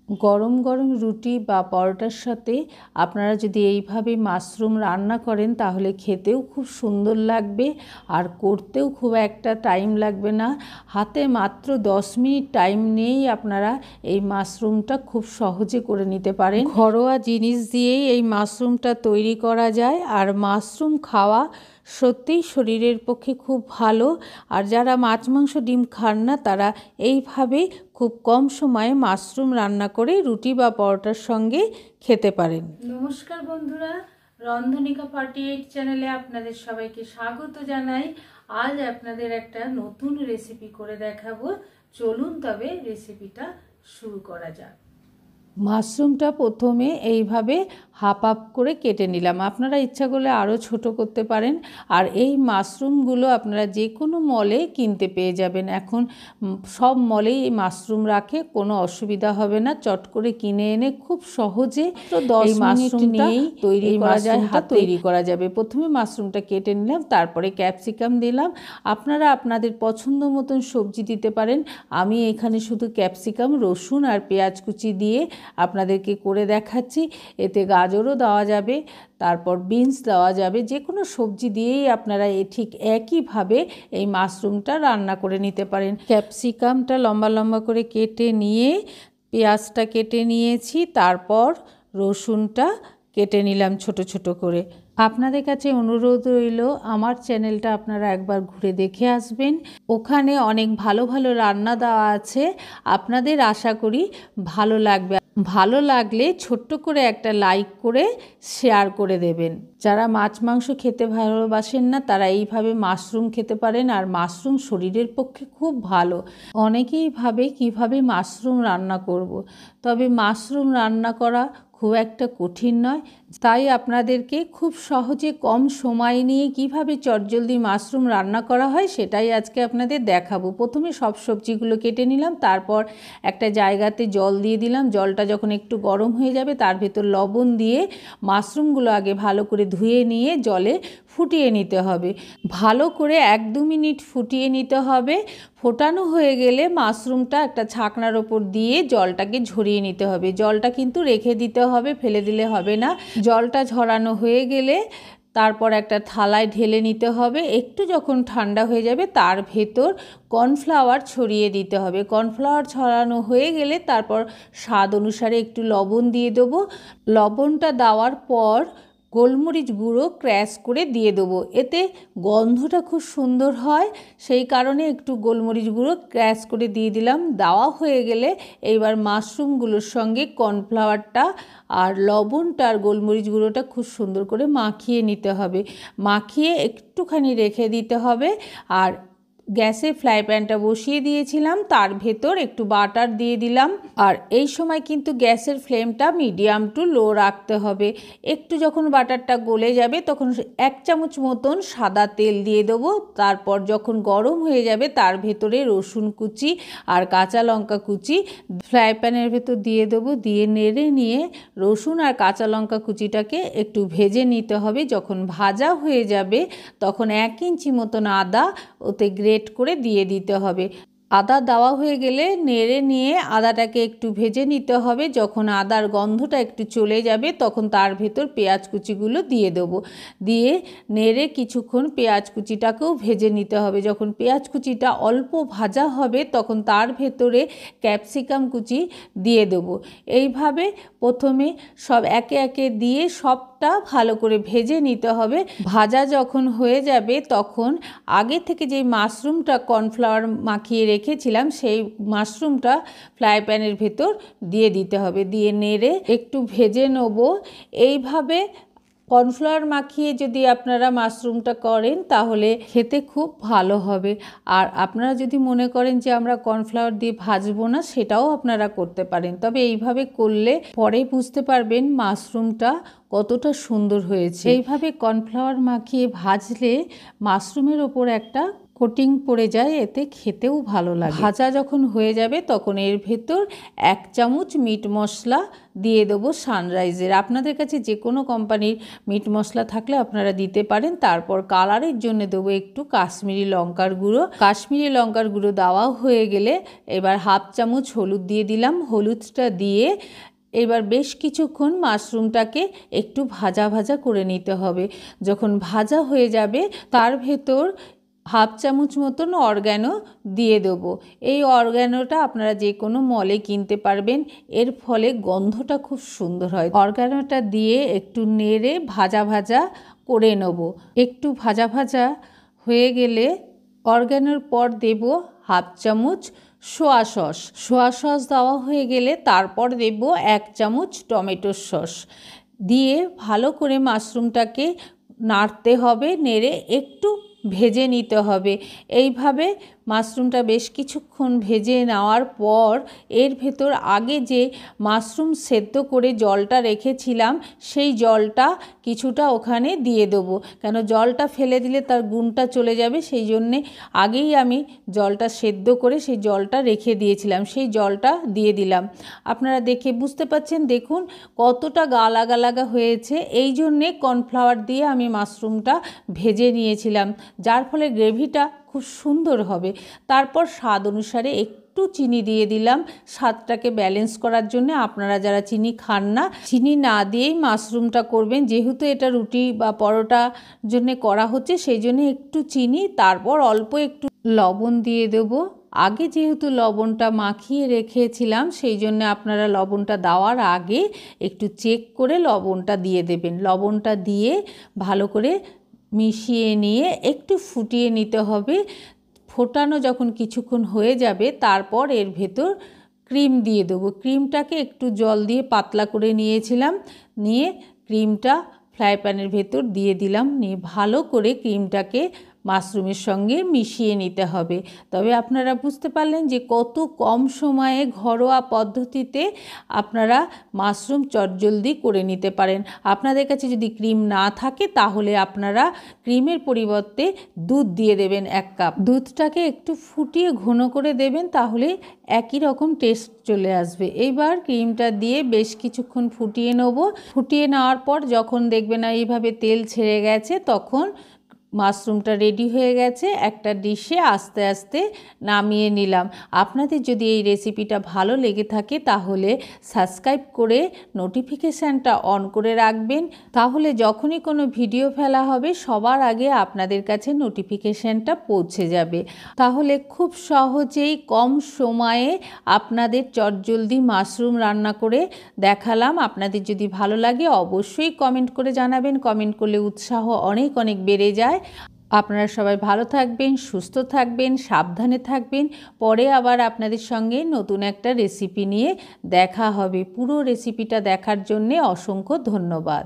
গরম গরম রুটি বা পরোটার সাথে আপনারা যদি এইভাবে মাশরুম রান্না করেন তাহলে খেতেও খুব সুন্দর লাগবে আর করতেও খুব একটা টাইম লাগবে না। হাতে মাত্র 10 মিনিট টাইম নিয়েই আপনারা এই মাশরুমটা খুব সহজে করে নিতে পারেন। ঘরোয়া জিনিস দিয়েই এই মাশরুমটা তৈরি করা যায়। আর মাশরুম খাওয়া সত্যিই শরীরের পক্ষে খুব ভালো। আর যারা মাছ মাংস ডিম খান না তারা এইভাবে খুব কম সময়ে মাশরুম রান্না করে রুটি বা পরোটার সঙ্গে খেতে পারেন। নমস্কার বন্ধুরা, রন্ধনিকা 48 চ্যানেলে আপনাদের সবাইকে স্বাগত জানাই। আজ আপনাদের একটা নতুন রেসিপি করে দেখাবো। চলুন তবে রেসিপিটা শুরু করা যাক। মাশরুমটা প্রথমে এইভাবে হাফ হাফ করে কেটে নিলাম। আপনারা ইচ্ছা করলে আরও ছোট করতে পারেন। আর এই মাশরুমগুলো আপনারা যে কোনো মলে কিনতে পেয়ে যাবেন। এখন সব মলেই এই মাশরুম রাখে, কোনো অসুবিধা হবে না। চট করে কিনে এনে খুব সহজে 10 মিনিট নিয়েই তৈরি করা যায়, তৈরি করা যাবে। প্রথমে মাশরুমটা কেটে নিলাম, তারপরে ক্যাপসিকাম দিলাম। আপনারা আপনাদের পছন্দ মতন সবজি দিতে পারেন। আমি এখানে শুধু ক্যাপসিকাম, রসুন আর পেঁয়াজ কুচি দিয়ে আপনাদেরকে করে দেখাচ্ছি। এতে গাজরও দেওয়া যাবে, তারপর বিনস দেওয়া যাবে। যে কোনো সবজি দিয়েই আপনারা ঠিক একইভাবে এই মাশরুমটা রান্না করে নিতে পারেন। ক্যাপসিকামটা লম্বা লম্বা করে কেটে নিয়ে পেঁয়াজটা কেটে নিয়েছি, তারপর রসুনটা কেটে নিলাম ছোট ছোট করে। আপনাদের কাছে অনুরোধ রইল আমার চ্যানেলটা আপনারা একবার ঘুরে দেখে আসবেন। ওখানে অনেক ভালো ভালো রান্না দেওয়া আছে, আপনাদের আশা করি ভালো লাগবে। ভালো লাগলে ছোট্ট করে একটা লাইক করে শেয়ার করে দেবেন। যারা মাছ মাংস খেতে ভালোবাসেন না তারা এইভাবে মাশরুম খেতে পারেন। আর মাশরুম শরীরের পক্ষে খুব ভালো। অনেকেই ভাবে কিভাবে মাশরুম রান্না করব। তবে মাশরুম রান্না করা খুব একটা কঠিন নয়। তাই আপনাদেরকে খুব সহজে কম সময় নিয়ে কিভাবে চটজলদি মাশরুম রান্না করা হয় সেটাই আজকে আপনাদের দেখাবো। প্রথমে সব সবজিগুলো কেটে নিলাম, তারপর একটা জায়গাতে জল দিয়ে দিলাম। জলটা যখন একটু গরম হয়ে যাবে তার ভেতর লবণ দিয়ে মাশরুমগুলো আগে ভালো করে ধুয়ে নিয়ে জলে ফুটিয়ে নিতে হবে। ভালো করে 1-2 মিনিট ফুটিয়ে নিতে হবে। ফোটানো হয়ে গেলে মাশরুমটা একটা ছাকনার ওপর দিয়ে জলটাকে ঝরিয়ে নিতে হবে। জলটা কিন্তু রেখে দিতে হবে, ফেলে দিলে হবে না। জলটা ঝরানো হয়ে গেলে তারপর একটা থালায় ঢেলে নিতে হবে। একটু যখন ঠান্ডা হয়ে যাবে তার ভেতর কর্নফ্লাওয়ার ছড়িয়ে দিতে হবে। কর্নফ্লাওয়ার ছড়ানো হয়ে গেলে তারপর স্বাদ অনুসারে একটু লবণ দিয়ে দেবো। লবণটা দেওয়ার পর গোলমরিচ গুঁড়ো ক্র্যাশ করে দিয়ে দেবো। এতে গন্ধটা খুব সুন্দর হয়, সেই কারণে একটু গোলমরিচ গুঁড়ো ক্র্যাশ করে দিয়ে দিলাম। দেওয়া হয়ে গেলে এইবার মাশরুমগুলোর সঙ্গে কর্নফ্লাওয়ারটা আর লবণটা আর গোলমরিচ গুঁড়োটা খুব সুন্দর করে মাখিয়ে নিতে হবে। মাখিয়ে একটুখানি রেখে দিতে হবে। আর গ্যাসে ফ্রাই প্যানটা বসিয়ে দিয়েছিলাম, তার ভেতর একটু বাটার দিয়ে দিলাম। আর এই সময় কিন্তু গ্যাসের ফ্লেমটা মিডিয়াম টু লো রাখতে হবে। একটু যখন বাটারটা গলে যাবে তখন 1 চামচ মতন সাদা তেল দিয়ে দেবো। তারপর যখন গরম হয়ে যাবে তার ভেতরে রসুন কুচি আর কাঁচা লঙ্কা কুচি ফ্রাই প্যানের ভেতর দিয়ে দেবো। দিয়ে নেড়ে নিয়ে রসুন আর কাঁচা লঙ্কা কুচিটাকে একটু ভেজে নিতে হবে। যখন ভাজা হয়ে যাবে তখন 1 ইঞ্চি মতন আদা ওতে গ্রেট করে দিয়ে দিতে হবে। আদা দেওয়া হয়ে গেলে নেড়ে নিয়ে আদাটাকে একটু ভেজে নিতে হবে। যখন আদার গন্ধটা একটু চলে যাবে তখন তার ভেতর পেঁয়াজ কুচিগুলো দিয়ে দেবো। দিয়ে নেড়ে কিছুক্ষণ পেঁয়াজ কুচিটাকেও ভেজে নিতে হবে। যখন পেঁয়াজ কুচিটা অল্প ভাজা হবে তখন তার ভেতরে ক্যাপসিকাম কুচি দিয়ে দেবো। এইভাবে প্রথমে সব একে একে দিয়ে সবটা ভালো করে ভেজে নিতে হবে। ভাজা যখন হয়ে যাবে তখন আগে থেকে যে মাশরুমটা কর্নফ্লাওয়ার মাখিয়ে রেখেছিলাম সেই মাশরুমটা ফ্রাই প্যানের ভেতর দিয়ে দিতে হবে। দিয়ে নেড়ে একটু ভেজে নেব। এইভাবে কর্নফ্লাওয়ার মাখিয়ে যদি আপনারা মাশরুমটা করেন তাহলে খেতে খুব ভালো হবে। আর আপনারা যদি মনে করেন যে আমরা কর্নফ্লাওয়ার দিয়ে ভাজবো না, সেটাও আপনারা করতে পারেন। তবে এইভাবে করলে পরে বুঝতে পারবেন মাশরুমটা কতটা সুন্দর হয়েছে। এইভাবে কর্নফ্লাওয়ার মাখিয়ে ভাজলে মাশরুমের ওপর একটা কোটিং পড়ে যায়, এতে খেতেও ভালো লাগে। ভাজা যখন হয়ে যাবে তখন এর ভেতর 1 চামচ মিট মশলা দিয়ে দেবো সানরাইজের। আপনাদের কাছে যে কোনো কোম্পানির মিট মশলা থাকলে আপনারা দিতে পারেন। তারপর কালারের জন্য দেবো একটু কাশ্মীরি লঙ্কার গুঁড়ো। কাশ্মীরি লঙ্কার গুঁড়ো দেওয়া হয়ে গেলে এবার 1/2 চামচ হলুদ দিয়ে দিলাম। হলুদটা দিয়ে এবার বেশ কিছুক্ষণ মাশরুমটাকে একটু ভাজা ভাজা করে নিতে হবে। যখন ভাজা হয়ে যাবে তার ভেতর 1/2 চামচ মতন অরগ্যানো দিয়ে দেবো। এই অরগ্যানোটা আপনারা যে কোনো মলে কিনতে পারবেন, এর ফলে গন্ধটা খুব সুন্দর হয়। অরগ্যানোটা দিয়ে একটু নেড়ে ভাজা ভাজা করে নেব। একটু ভাজা ভাজা হয়ে গেলে অরগ্যানোর পর দেব 1/2 চামচ সোয়া সস। সোয়া সস দেওয়া হয়ে গেলে তারপর দেব 1 চামচ টমেটোর সস দিয়ে ভালো করে মাশরুমটাকে নাড়তে হবে, নেড়ে একটু ভেজে নিতে হবে। এইভাবে মাশরুমটা বেশ কিছুক্ষণ ভেজে নেওয়ার পর এর ভেতর আগে যে মাশরুম সেদ্ধ করে জলটা রেখেছিলাম সেই জলটা কিছুটা ওখানে দিয়ে দেবো, কেন জলটা ফেলে দিলে তার গুণটা চলে যাবে। সেই জন্যে আগেই আমি জলটা সেদ্ধ করে সেই জলটা রেখে দিয়েছিলাম, সেই জলটা দিয়ে দিলাম। আপনারা দেখে বুঝতে পাচ্ছেন, দেখুন কতটা গালাগা লাগা হয়েছে। এই জন্যে কর্নফ্লাওয়ার দিয়ে আমি মাশরুমটা ভেজে নিয়েছিলাম, যার ফলে গ্রেভিটা খুব সুন্দর হবে। তারপর স্বাদ অনুসারে একটু চিনি দিয়ে দিলাম স্বাদটাকে ব্যালেন্স করার জন্য। আপনারা যারা চিনি খান না, চিনি না দিয়েই মাশরুমটা করবেন, যেহেতু এটা রুটি বা পরোটার জন্য করা হচ্ছে সেই জন্য একটু চিনি, তারপর অল্প একটু লবণ দিয়ে দেবো। আগে যেহেতু লবণটা মাখিয়ে রেখেছিলাম সেই জন্য আপনারা লবণটা দেওয়ার আগে একটু চেক করে লবণটা দিয়ে দেবেন। লবণটা দিয়ে ভালো করে মিশিয়ে নিয়ে একটু ফুটিয়ে নিতে হবে। ফোটানো যখন কিছুক্ষণ হয়ে যাবে তারপর এর ভেতর ক্রিম দিয়ে দেবো। ক্রিমটাকে একটু জল দিয়ে পাতলা করে নিয়েছিলাম, নিয়ে ক্রিমটা ফ্রাই প্যানের ভেতর দিয়ে দিলাম। নিয়ে ভালো করে ক্রিমটাকে মাশরুমের সঙ্গে মিশিয়ে নিতে হবে। তবে আপনারা বুঝতে পারলেন যে কত কম সময়ে ঘরোয়া পদ্ধতিতে আপনারা মাশরুম চটজলদি করে নিতে পারেন। আপনাদের কাছে যদি ক্রিম না থাকে তাহলে আপনারা ক্রিমের পরিবর্তে দুধ দিয়ে দেবেন 1 কাপ। দুধটাকে একটু ফুটিয়ে ঘন করে দেবেন, তাহলে একই রকম টেস্ট চলে আসবে। এইবার ক্রিমটা দিয়ে বেশ কিছুক্ষণ ফুটিয়ে নেব। ফুটিয়ে নেওয়ার পর যখন দেখবেন না এইভাবে তেল ছেড়ে গেছে তখন মাশরুমটা রেডি হয়ে গেছে। একটা ডিশে আস্তে আস্তে নামিয়ে নিলাম। আপনাদের যদি এই রেসিপিটা ভালো লেগে থাকে তাহলে সাবস্ক্রাইব করে নোটিফিকেশানটা অন করে রাখবেন, তাহলে যখনই কোনো ভিডিও ফেলা হবে সবার আগে আপনাদের কাছে নোটিফিকেশানটা পৌঁছে যাবে। তাহলে খুব সহজেই কম সময়ে আপনাদের চটজলদি মাশরুম রান্না করে দেখালাম। আপনাদের যদি ভালো লাগে অবশ্যই কমেন্ট করে জানাবেন। কমেন্ট করলে উৎসাহ অনেক অনেক বেড়ে যায়। আপনারা সবাই ভালো থাকবেন, সুস্থ থাকবেন, সাবধানে থাকবেন। পরে আবার আপনাদের সঙ্গে নতুন একটা রেসিপি নিয়ে দেখা হবে। পুরো রেসিপিটা দেখার জন্যে অসংখ্য ধন্যবাদ।